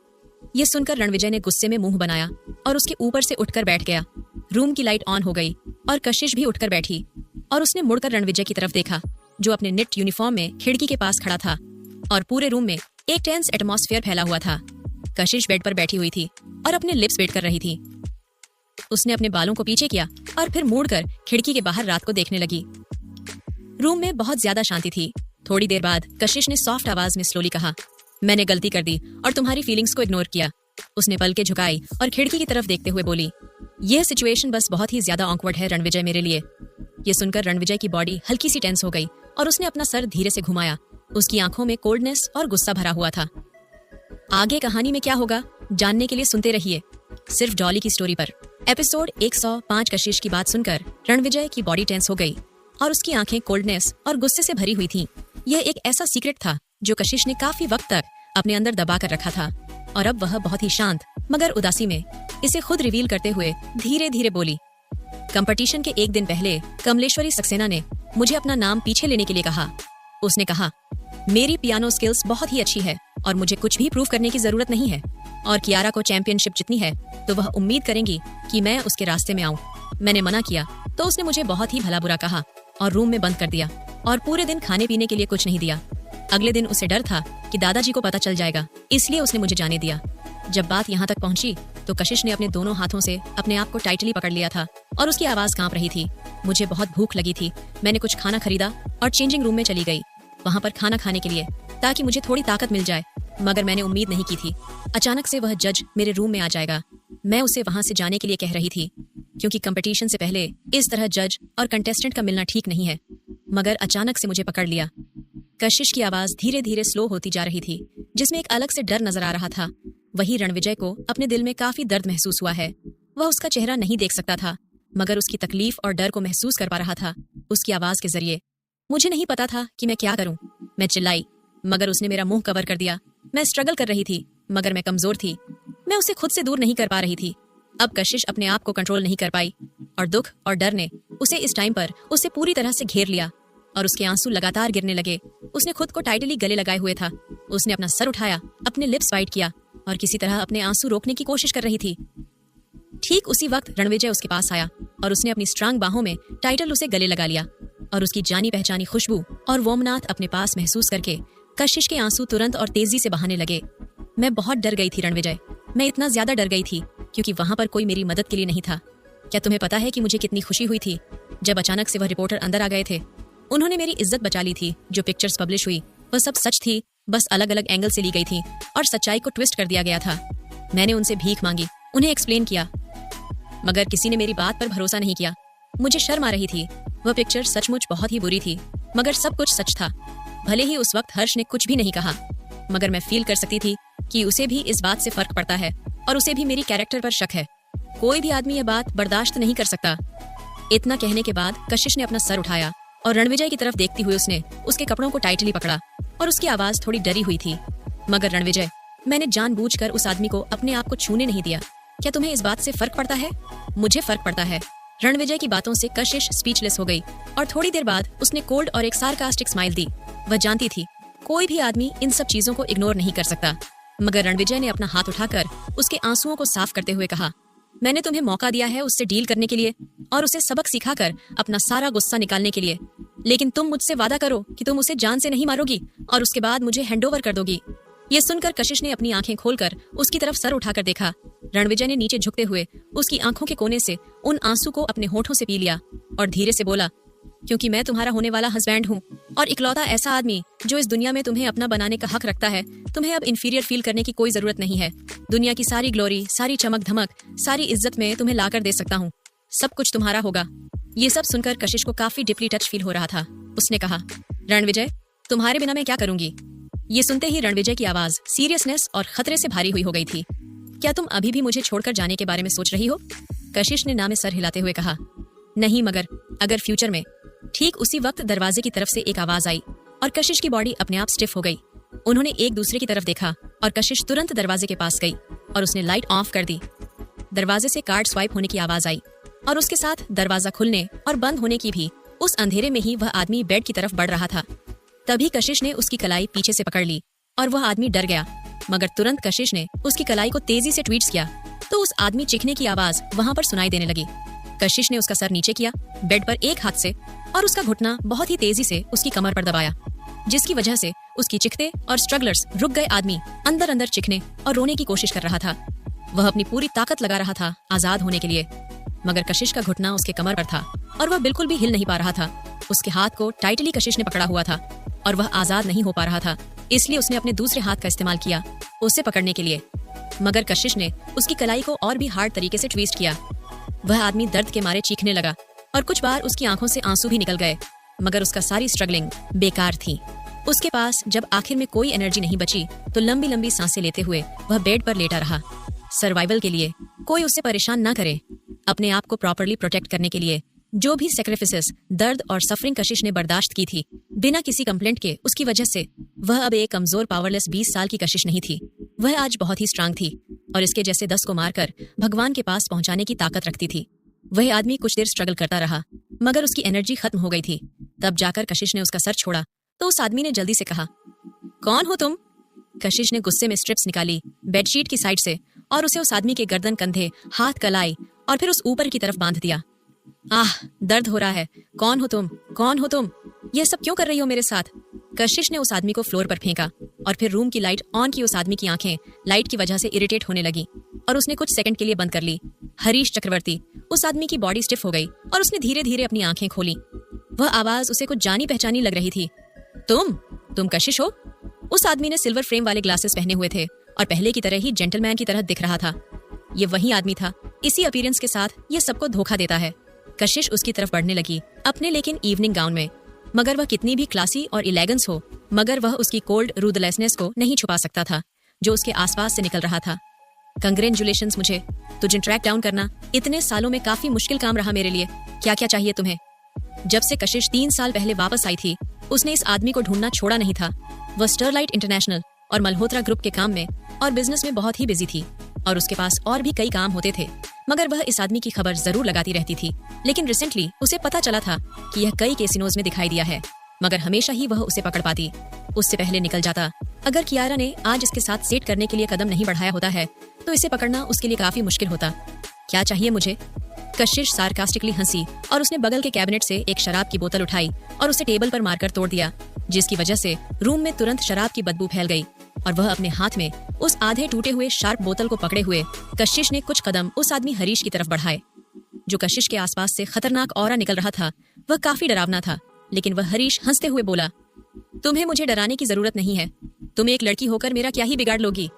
यह सुनकर रणविजय ने गुस्से में मुंह बनाया और उसके ऊपर से उठकर बैठ गया। रूम की लाइट ऑन हो गई और कशिश भी उठकर बैठी और उसने मुड़कर रणविजय की तरफ देखा, जो अपने निट यूनिफॉर्म में खिड़की के पास खड़ा था और पूरे रूम में एक टेंस एटमॉस्फेयर फैला हुआ था। कशिश बेड पर बैठी हुई थी और अपने लिप्स बेट कर रही थी। उसने अपने बालों को पीछे किया और फिर मुड़कर खिड़की के बाहर रात को देखने लगी। रूम में बहुत ज्यादा शांति थी। थोड़ी देर बाद कशिश ने सॉफ्ट आवाज में स्लोली कहा, मैंने गलती कर दी और तुम्हारी फीलिंग्स को इग्नोर किया। उसने पलकें झुकाई और खिड़की की तरफ देखते हुए बोली, यह सिचुएशन बस बहुत ही ज्यादा ऑकवर्ड है रणविजय मेरे लिए। यह सुनकर रणविजय की बॉडी हल्की सी टेंस हो गई और उसने अपना सर धीरे से घुमाया। उसकी आंखों में कोल्डनेस और गुस्सा भरा हुआ था। आगे कहानी में क्या होगा जानने के लिए सुनते रहिए सिर्फ डॉली की स्टोरी पर। एपिसोड 105 कशिश की बात सुनकर रणविजय की बॉडी टेंस हो गई और उसकी आंखें कोल्डनेस और गुस्से से भरी हुई थीं। यह एक ऐसा सीक्रेट था जो कशिश ने काफी वक्त तक अपने अंदर दबा कर रखा था, और अब वह बहुत ही शांत मगर उदासी में इसे खुद रिवील करते हुए धीरे धीरे बोली, कंपटीशन के एक दिन पहले कमलेश्वरी सक्सेना ने मुझे अपना नाम पीछे लेने के लिए कहा। उसने कहा, मेरी पियानो स्किल्स बहुत ही अच्छी है और मुझे कुछ भी प्रूव करने की जरूरत नहीं है, और कियारा को चैंपियनशिप जितनी है तो वह उम्मीद करेंगी कि मैं उसके रास्ते में आऊं। मैंने मना किया तो उसने मुझे बहुत ही भला बुरा कहा और रूम में बंद कर दिया और पूरे दिन खाने पीने के लिए कुछ नहीं दिया। अगले दिन उसे डर था कि दादाजी को पता चल जाएगा, इसलिए उसने मुझे जाने दिया। जब बात यहाँ तक पहुंची तो कशिश ने अपने दोनों हाथों से अपने आप को टाइटली पकड़ लिया था और उसकी आवाज कांप रही थी। मुझे बहुत भूख लगी थी। मैंने कुछ खाना खरीदा और चेंजिंग रूम में चली गई, वहाँ पर खाना खाने के लिए, ताकि मुझे थोड़ी ताकत मिल जाए। मगर मैंने उम्मीद नहीं की थी अचानक से वह जज मेरे रूम में आ जाएगा। मैं उसे वहाँ से जाने के लिए कह रही थी, क्योंकि कंपटीशन से पहले इस तरह जज और कंटेस्टेंट का मिलना ठीक नहीं है, मगर अचानक से मुझे पकड़ लिया। कशिश की आवाज धीरे धीरे स्लो होती जा रही थी, जिसमें एक अलग से डर नजर आ रहा था। वही रणविजय को अपने दिल में काफी दर्द महसूस हुआ है। वह उसका चेहरा नहीं देख सकता था, मगर उसकी तकलीफ और डर को महसूस कर पा रहा था उसकी आवाज के जरिए। मुझे नहीं पता था कि मैं क्या करूं। मैं चिल्लाई, मगर उसने मेरा मुंह कवर कर दिया। मैं स्ट्रगल कर रही थी, मगर मैं कमजोर थी। मैं उसे खुद से दूर नहीं कर पा रही थी। अब कशिश अपने आप को कंट्रोल नहीं कर पाई और दुख और डर ने उसे इस टाइम पर उसे पूरी तरह से घेर लिया और उसके आंसू लगातार गिरने लगे। उसने खुद को टाइटली गले लगाए हुए था। उसने अपना सर उठाया, अपने लिप्स वाइट किया और किसी तरह अपने आंसू रोकने की कोशिश कर रही थी। ठीक उसी वक्त रणविजय उसके पास आया और उसने अपनी स्ट्रांग बाहों में टाइटल उसे गले लगा लिया और उसकी जानी पहचानी खुशबू और वोमनाथ अपने पास महसूस करके कशिश के आंसू तुरंत और तेजी से बहाने लगे। मैं बहुत डर गई थी रणविजय। मैं इतना ज्यादा डर गई थी क्योंकि वहां पर कोई मेरी मदद के लिए नहीं था। क्या तुम्हें पता है कि मुझे कितनी खुशी हुई थी जब अचानक से वह रिपोर्टर अंदर आ गए थे। उन्होंने मेरी इज्जत बचा ली थी। जो पिक्चर्स पब्लिश हुई वह सब सच थी बस अलग अलग एंगल से ली गई थी और सच्चाई को ट्विस्ट कर दिया गया था। मैंने उनसे भीख मांगी, उन्हें एक्सप्लेन किया, मगर किसी ने मेरी बात पर भरोसा नहीं किया। मुझे शर्म आ रही थी। वह पिक्चर सचमुच बहुत ही बुरी थी, मगर सब कुछ सच था। भले ही उस वक्त हर्ष ने कुछ भी नहीं कहा, मगर मैं फील कर सकती थी कि उसे भी इस बात से फर्क पड़ता है और उसे भी मेरी कैरेक्टर पर शक है। कोई भी आदमी यह बात बर्दाश्त नहीं कर सकता। इतना कहने के बाद कशिश ने अपना सर उठाया और रणविजय की तरफ देखती हुई उसने उसके कपड़ों को टाइटली पकड़ा और उसकी आवाज थोड़ी डरी हुई थी। मगर रणविजय, मैंने जानबूझकर उस आदमी को अपने आप को छूने नहीं दिया। क्या तुम्हें इस बात से फर्क पड़ता है? मुझे फर्क पड़ता है। रणविजय की बातों से कशिश स्पीचलेस हो गई और थोड़ी देर बाद उसने कोल्ड और एक सार्कास्टिक स्माइल दी। वह जानती थी कोई भी आदमी इन सब चीजों को इग्नोर नहीं कर सकता। मगर रणविजय ने अपना हाथ उठाकर उसके आंसुओं को साफ करते हुए कहा, मैंने तुम्हें मौका दिया है उससे डील करने के लिए और उसे सबक सिखाकर अपना सारा गुस्सा निकालने के लिए, लेकिन तुम मुझसे वादा करो कि तुम उसे जान से नहीं मारोगी और उसके बाद मुझे हैंडओवर कर दोगी। ये सुनकर कशिश ने अपनी आंखें खोलकर उसकी तरफ सर उठाकर देखा। रणविजय ने नीचे झुकते हुए उसकी आंखों के कोने से उन आंसू को अपने होठों से पी लिया और धीरे से बोला, क्योंकि मैं तुम्हारा होने वाला हस्बैंड हूँ और इकलौता ऐसा आदमी जो इस दुनिया में तुम्हें अपना बनाने का हक रखता है, तुम्हें अब इंफीरियर फील करने की कोई जरूरत नहीं है। दुनिया की सारी ग्लोरी, सारी चमक धमक, सारी इज्जत में तुम्हें लाकर दे सकता हूँ। सब कुछ तुम्हारा होगा। ये सब सुनकर कशिश को काफी डीपली टच फील हो रहा था। उसने कहा, रणविजय, तुम्हारे बिना मैं क्या करूंगी? ये सुनते ही रणविजय की आवाज सीरियसनेस और खतरे से भारी हुई हो गई थी। क्या तुम अभी भी मुझे छोड़कर जाने के बारे में सोच रही हो? कशिश ने ना में सर हिलाते हुए कहा, नहीं, मगर अगर फ्यूचर में। ठीक उसी वक्त दरवाजे की तरफ से एक आवाज आई और कशिश की बॉडी अपने आप स्टिफ हो गई। उन्होंने एक दूसरे की तरफ देखा और कशिश तुरंत दरवाजे के पास गई और उसने लाइट ऑफ कर दी। दरवाजे से कार्ड स्वाइप होने की आवाज आई और उसके साथ दरवाजा खुलने और बंद होने की भी। उस अंधेरे में ही वह आदमी बेड की तरफ बढ़ रहा था। तभी कशिश ने उसकी कलाई पीछे से पकड़ ली और वह आदमी डर गया, मगर तुरंत कशिश ने उसकी कलाई को तेजी से ट्वीट्स किया तो उस आदमी चीखने की आवाज वहां पर सुनाई देने लगी। कशिश ने उसका सर नीचे किया बेड पर एक हाथ से और उसका घुटना बहुत ही तेजी से उसकी कमर पर दबाया, जिसकी वजह से उसकी चिखते और स्ट्रगलर्स रुक गए। आदमी अंदर अंदर चिखने और रोने की कोशिश कर रहा था। वह अपनी पूरी ताकत लगा रहा था आजाद होने के लिए, मगर कशिश का घुटना उसके कमर पर था और वह बिल्कुल भी हिल नहीं पा रहा था। उसके हाथ को टाइटली कशिश ने पकड़ा हुआ था और वह आजाद नहीं हो पा रहा था। इसलिए उसने अपने दूसरे हाथ का इस्तेमाल किया उसे पकड़ने के लिए, मगर कशिश ने उसकी कलाई को और भी हार्ड तरीके से ट्विस्ट किया। वह आदमी दर्द के मारे चीखने लगा और कुछ बार उसकी आंखों से आंसू भी निकल गए, मगर उसका सारी स्ट्रगलिंग बेकार थी। उसके पास जब आखिर में कोई एनर्जी नहीं बची तो लंबी लंबी सांसें लेते हुए वह बेड पर लेटा रहा। सर्वाइवल के लिए कोई उसे परेशान न करे। अपने आप को प्रॉपर्ली प्रोटेक्ट करने के लिए जो भी सैक्रिफिसेस, दर्द और सफरिंग कशिश ने बर्दाश्त की थी बिना किसी कंप्लेंट के, उसकी वजह से वह अब एक कमजोर पावरलेस 20 साल की कशिश नहीं थी। वह आज बहुत ही स्ट्रांग थी और इसके जैसे 10 को मारकर भगवान के पास पहुंचाने की ताकत रखती थी। वह आदमी कुछ देर स्ट्रगल करता रहा, मगर उसकी एनर्जी खत्म हो गई थी। तब जाकर कशिश ने उसका सर छोड़ा तो उस आदमी ने जल्दी से कहा, कौन हो तुम? कशिश ने गुस्से में स्ट्रिप्स निकाली बेडशीट की साइड से और उसे उस आदमी के गर्दन, कंधे, हाथ, कलाई और फिर उस ऊपर की तरफ बांध दिया। आह, दर्द हो रहा है। कौन हो तुम? कौन हो तुम? यह सब क्यों कर रही हो मेरे साथ? कशिश ने उस आदमी को फ्लोर पर फेंका और फिर रूम की लाइट ऑन की। उस आदमी की आंखें लाइट की वजह से इरिटेट होने लगी और उसने कुछ सेकंड के लिए बंद कर ली। हरीश चक्रवर्ती। उस आदमी की बॉडी स्टिफ हो गई और उसने धीरे धीरे अपनी आंखें खोली। वह आवाज उसे कुछ जानी पहचानी लग रही थी। तुम कशिश हो? उस आदमी ने सिल्वर फ्रेम वाले ग्लासेस पहने हुए थे और पहले की तरह ही जेंटलमैन की तरह दिख रहा था। ये वही आदमी था, इसी अपीयरेंस के साथ ये सबको धोखा देता है। कशिश उसकी तरफ बढ़ने लगी अपने लेकिन इवनिंग गाउन में, मगर वह कितनी भी क्लासी और इलेगेंस हो, मगर वह उसकी कोल्ड रूथलेसनेस को नहीं छुपा सकता था जो उसके आसपास से निकल रहा था। कंग्रेचुलेशंस मुझे, तुझे ट्रैक डाउन करना इतने सालों में काफी मुश्किल काम रहा मेरे लिए। क्या क्या चाहिए तुम्हें? जब से कशिश 3 साल पहले वापस आई थी उसने इस आदमी को ढूंढना छोड़ा नहीं था। वह स्टरलाइट इंटरनेशनल और मल्होत्रा ग्रुप के काम में और बिजनेस में बहुत ही बिजी थी और उसके पास और भी कई काम होते थे, मगर वह इस आदमी की खबर जरूर लगाती रहती थी। लेकिन रिसेंटली उसे पता चला था कि यह कई कैसिनोज में दिखाई दिया है, मगर हमेशा ही वह उसे पकड़ पाती, उससे पहले निकल जाता। अगर कियारा ने आज इसके साथ सेट करने के लिए कदम नहीं बढ़ाया होता है तो इसे पकड़ना उसके लिए काफी मुश्किल होता। क्या चाहिए मुझे? कशिश सार्कास्टिकली हंसी और उसने बगल के कैबिनेट से एक शराब की बोतल उठाई और उसे टेबल पर मारकर तोड़ दिया, जिसकी वजह से रूम में तुरंत शराब की बदबू फैल गई और वह अपने हाथ में उस आधे टूटे हुए शार्प बोतल को पकड़े हुए कशिश ने कुछ कदम उस आदमी हरीश की तरफ बढ़ाए। जो कशिश के आसपास से खतरनाक ऑरा निकल रहा था वह काफी डरावना था, लेकिन वह हरीश हंसते हुए बोला, तुम्हें मुझे डराने की जरूरत नहीं है। तुम एक लड़की होकर मेरा क्या ही बिगाड़ लोगी।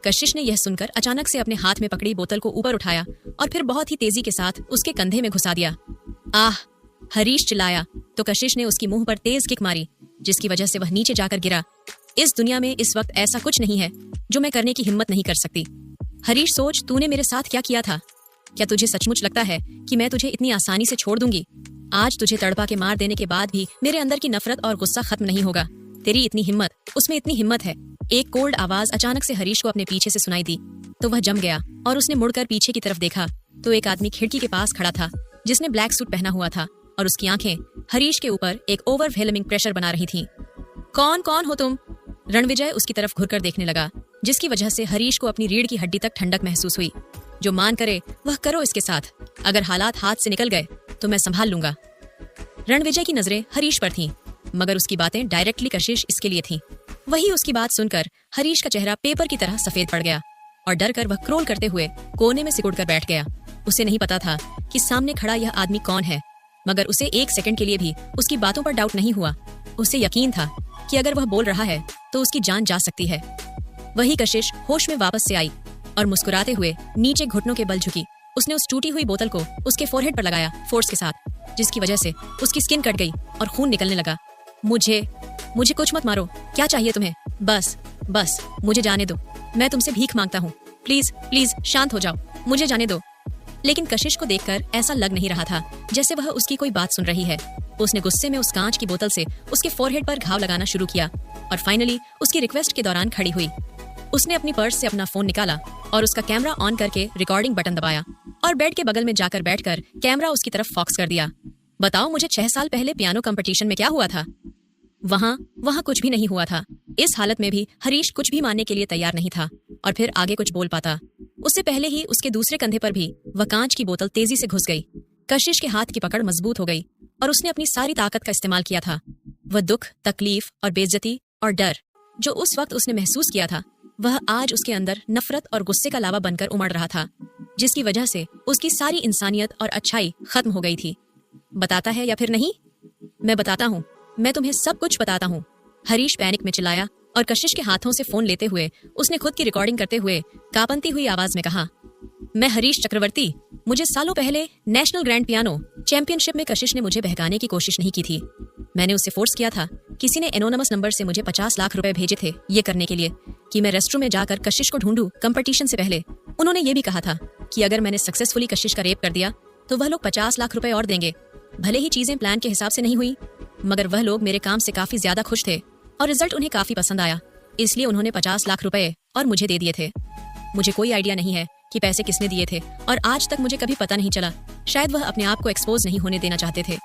कशिश ने यह सुनकर अचानक से अपने हाथ में पकड़ी बोतल को ऊपर उठाया और फिर बहुत ही तेजी के साथ उसके कंधे में घुसा दिया। आह! हरीश चिल्लाया तो कशिश ने उसकी मुंह पर तेज किक मारी, जिसकी वजह से वह नीचे जाकर गिरा। इस दुनिया में इस वक्त ऐसा कुछ नहीं है जो मैं करने की हिम्मत नहीं कर सकती। हरीश, सोच तूने मेरे साथ क्या किया था। क्या तुझे सचमुच लगता है कि मैं तुझे इतनी आसानी से छोड़ दूंगी? आज तुझे तड़पा के मार देने के बाद भी मेरे अंदर की नफरत और गुस्सा खत्म नहीं होगा। तेरी इतनी हिम्मत, उसमें इतनी हिम्मत है। एक कोल्ड आवाज अचानक से हरीश को अपने पीछे से सुनाई दी तो वह जम गया और उसने मुड़कर पीछे की तरफ देखा तो एक आदमी खिड़की के पास खड़ा था जिसने ब्लैक सूट पहना हुआ था और उसकी आंखें हरीश के ऊपर एक ओवरवेलमिंग प्रेशर बना रही थीं। कौन हो तुम? रणविजय उसकी तरफ घुरकर देखने लगा, जिसकी वजह से हरीश को अपनी रीढ़ की हड्डी तक ठंडक महसूस हुई। जो मान करे वह करो इसके साथ। अगर हालात हाथ से निकल गए तो मैं संभाल लूंगा। रणविजय की नजरें हरीश पर थीं, मगर उसकी बातें डायरेक्टली कशिश इसके लिए थीं। वही उसकी बात सुनकर हरीश का चेहरा पेपर की तरह सफेद पड़ गया और डर कर वह क्रोल करते हुए कोने में सिकुड़ कर बैठ गया। उसे नहीं पता था कि सामने खड़ा यह आदमी कौन है, मगर उसे एक सेकंड के लिए भी उसकी बातों पर डाउट नहीं हुआ। उसे यकीन था कि अगर वह बोल रहा है तो उसकी जान जा सकती है। वही कशिश होश में वापस से आई और मुस्कुराते हुए नीचे घुटनों के बल झुकी। उसने उस टूटी हुई बोतल को उसके फोरहेड पर लगाया फोर्स के साथ, जिसकी वजह से उसकी स्किन कट गई और खून निकलने लगा। मुझे कुछ मत मारो। क्या चाहिए तुम्हें? बस मुझे जाने दो। मैं तुमसे भीख मांगता हूँ। प्लीज शांत हो जाओ, मुझे जाने दो। लेकिन कशिश को देखकर ऐसा लग नहीं रहा था जैसे वह उसकी कोई बात सुन रही है। उसने गुस्से में उस कांच की बोतल से उसके फोरहेड पर घाव लगाना शुरू किया और फाइनली उसकी रिक्वेस्ट के दौरान खड़ी हुई। उसने अपनी पर्स से अपना फोन निकाला और उसका कैमरा ऑन करके रिकॉर्डिंग बटन दबाया और बेड के बगल में जाकर बैठकर कैमरा उसकी तरफ फोकस कर दिया। बताओ, मुझे 6 साल पहले पियानो कंपटीशन में क्या हुआ था? वहाँ कुछ भी नहीं हुआ था। इस हालत में भी हरीश कुछ भी मानने के लिए तैयार नहीं था और फिर आगे कुछ बोल पाता उससे पहले ही उसके दूसरे कंधे पर भी वह कांच की बोतल तेजी से घुस गई। कशिश के हाथ की पकड़ मजबूत हो गई और उसने अपनी सारी ताकत का इस्तेमाल किया था। वह दुख, तकलीफ और बेइज्जती और डर जो उस वक्त उसने महसूस किया था, वह आज उसके अंदर नफरत और गुस्से का लावा बनकर उमड़ रहा था, जिसकी वजह से उसकी सारी इंसानियत और अच्छाई खत्म हो गई थी। बताता है या फिर नहीं? मैं बताता हूँ, मैं तुम्हें सब कुछ बताता हूँ। हरीश पैनिक में चिल्लाया और कशिश के हाथों से फोन लेते हुए उसने खुद की रिकॉर्डिंग करते हुए कांपती हुई आवाज में कहा, मैं हरीश चक्रवर्ती। मुझे सालों पहले नेशनल ग्रैंड पियानो चैंपियनशिप में कशिश ने मुझे बहकाने की कोशिश नहीं की थी। मैंने उसे फोर्स किया था। किसी ने एनोनिमस नंबर से मुझे 50 लाख रुपए भेजे थे ये करने के लिए कि मैं रेस्टरूम में जाकर कशिश को ढूंढूं कंपटीशन से पहले। उन्होंने ये भी कहा था कि अगर मैंने सक्सेसफुली कशिश का रेप कर दिया तो वह लोग 50 लाख रुपए और देंगे। भले ही चीजें प्लान के हिसाब से नहीं हुई, मगर वह लोग मेरे काम से काफी ज्यादा खुश थे और रिजल्ट उन्हें काफी पसंद आया, इसलिए उन्होंने 50 लाख रुपए और मुझे दे दिए थे। मुझे कोई आइडिया नहीं है कि पैसे किसने दिए थे और आज तक मुझे कभी पता नहीं चला। शायद वह अपने आप को एक्सपोज नहीं होने देना चाहते थे।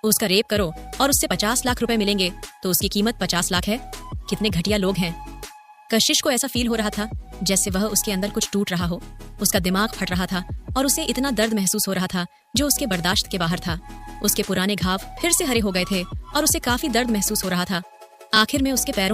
उसका रेप करो और उससे 50 लाख रुपए मिलेंगे तो उसकी कीमत 50 लाख है। कितने घटिया लोग हैं। कशिश को ऐसा फील हो रहा था जैसे वह उसके अंदर कुछ टूट रहा हो। उसका दिमाग फट रहा था और उसे इतना दर्द महसूस हो रहा था जो उसके बर्दाश्त के बाहर था। उसके पुराने घाव फिर से हरे हो गए थे और उसे काफी दर्द महसूस हो रहा था। आखिर में उसके पैरों